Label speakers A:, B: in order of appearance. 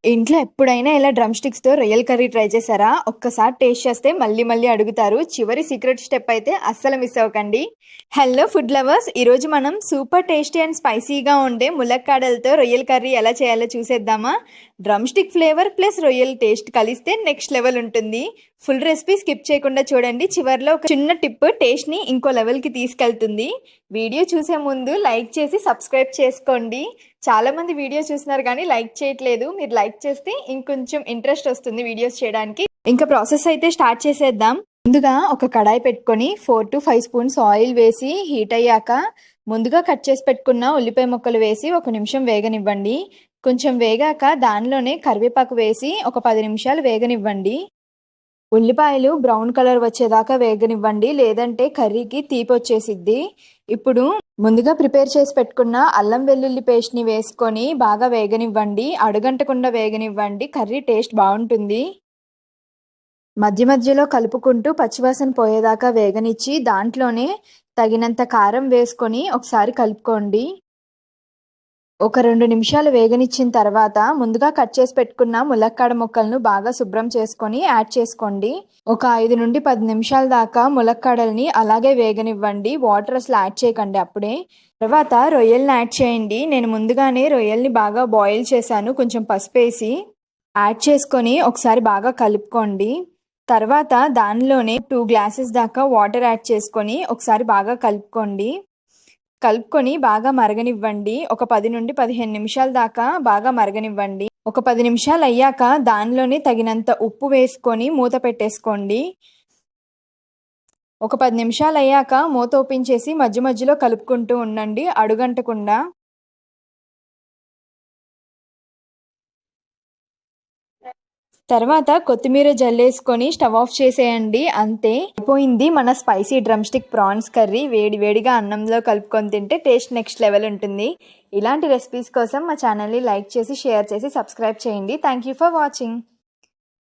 A: ఇంట్లో ఎప్పుడైనా ఇలా డ్రమ్ స్టిక్స్‌తో రొయ్యల కర్రీ ట్రై చేశారా? ఒక్కసారి టేస్ట్ చేస్తే మళ్ళీ మళ్ళీ అడుగుతారు. చివరి సీక్రెట్ స్టెప్ అయితే అస్సలు మిస్ అవ్వకండి. Hello food lovers! ఈరోజు మనం సూపర్ టేస్టీ అండ్ స్పైసీగా ఉండే ములక్కాడలతో రొయ్యల కర్రీ ఎలా చేయాలో చూసేద్దామా? డ్రమ్ స్టిక్ ఫ్లేవర్ ప్లస్ రొయ్యల టేస్ట్ కలిస్తే నెక్స్ట్ లెవెల్ ఉంటుంది. ఫుల్ రెసిపీ స్కిప్ చేయకుండా చూడండి. చివర్లో ఒక చిన్న టిప్ టేస్ట్‌ని ఇంకో లెవెల్‌కి తీసుకెళ్తుంది. వీడియో చూసే ముందు లైక్ చేసి సబ్స్క్రైబ్ చేసుకోండి. చాలామంది వీడియో చూస్తున్నారు కానీ లైక్ చేయట్లేదు. మీరు లైక్ చేస్తే ఇంకొంచెం ఇంట్రెస్ట్ వస్తుంది వీడియోస్ చేయడానికి. ఇంకా ప్రాసెస్ అయితే స్టార్ట్ చేసేద్దాం. ముందుగా ఒక కడాయి పెట్టుకొని 4 to 5 స్పూన్స్ ఆయిల్ వేసి హీట్ అయ్యాక ముందుగా కట్ చేసి పెట్టుకున్న ఉల్లిపాయ ముక్కలు వేసి 1 నిమిషం వేగనివ్వండి. కొంచెం వేగాక దానిలోనే కరివేపాకు వేసి ఒక 10 నిమిషాలు వేగనివ్వండి. ఉల్లిపాయలు బ్రౌన్ కలర్ వచ్చేదాకా వేగనివ్వండి, లేదంటే కర్రీకి తీపి వచ్చేసిద్ది. ఇప్పుడు ముందుగా ప్రిపేర్ చేసి పెట్టుకున్న అల్లం వెల్లుల్లి పేస్ట్ని వేసుకొని బాగా వేగనివ్వండి. అడుగంటకుండా వేగనివ్వండి, కర్రీ టేస్ట్ బాగుంటుంది. మధ్య మధ్యలో కలుపుకుంటూ పచ్చివాసన పోయేదాకా వేగనిచ్చి దాంట్లోనే తగినంత కారం వేసుకొని ఒకసారి కలుపుకోండి. ఒక 2 నిమిషాలు వేగనిచ్చిన తర్వాత ముందుగా కట్ చేసి పెట్టుకున్న ములక్కాడ ముక్కలను బాగా శుభ్రం చేసుకొని యాడ్ చేసుకోండి. ఒక 5 నుండి 10 నిమిషాల దాకా ములక్కాడల్ని అలాగే వేగనివ్వండి. వాటర్ అసలు యాడ్ చేయకండి అప్పుడే. తర్వాత రొయ్యల్ని యాడ్ చేయండి. నేను ముందుగానే రొయ్యల్ని బాగా బాయిల్ చేశాను. కొంచెం పసుపు వేసి యాడ్ చేసుకొని ఒకసారి బాగా కలుపుకోండి. తర్వాత దానిలోనే 2 గ్లాసెస్ దాకా వాటర్ యాడ్ చేసుకొని ఒకసారి బాగా కలుపుకొని బాగా మరగనివ్వండి. ఒక 10 నుండి 15 నిమిషాల దాకా బాగా మరగనివ్వండి. ఒక 10 నిమిషాలు అయ్యాక దానిలోనే తగినంత ఉప్పు వేసుకొని మూత పెట్టేసుకోండి. ఒక 10 నిమిషాలు అయ్యాక మూత ఓపెన్ చేసి మధ్య మధ్యలో కలుపుకుంటూ ఉండండి అడుగంటకుండా. తర్వాత కొత్తిమీర జల్లేసుకొని స్టవ్ ఆఫ్ చేసేయండి. అంతే, అయిపోయింది మన spicy drum stick prawns curry. వేడి వేడిగా అన్నంలో కలుపుకొని తింటే టేస్ట్ నెక్స్ట్ లెవెల్ ఉంటుంది. ఇలాంటి రెసిపీస్ కోసం మా ఛానల్ని లైక్ చేసి షేర్ చేసి సబ్స్క్రైబ్ చేయండి. Thank you for watching.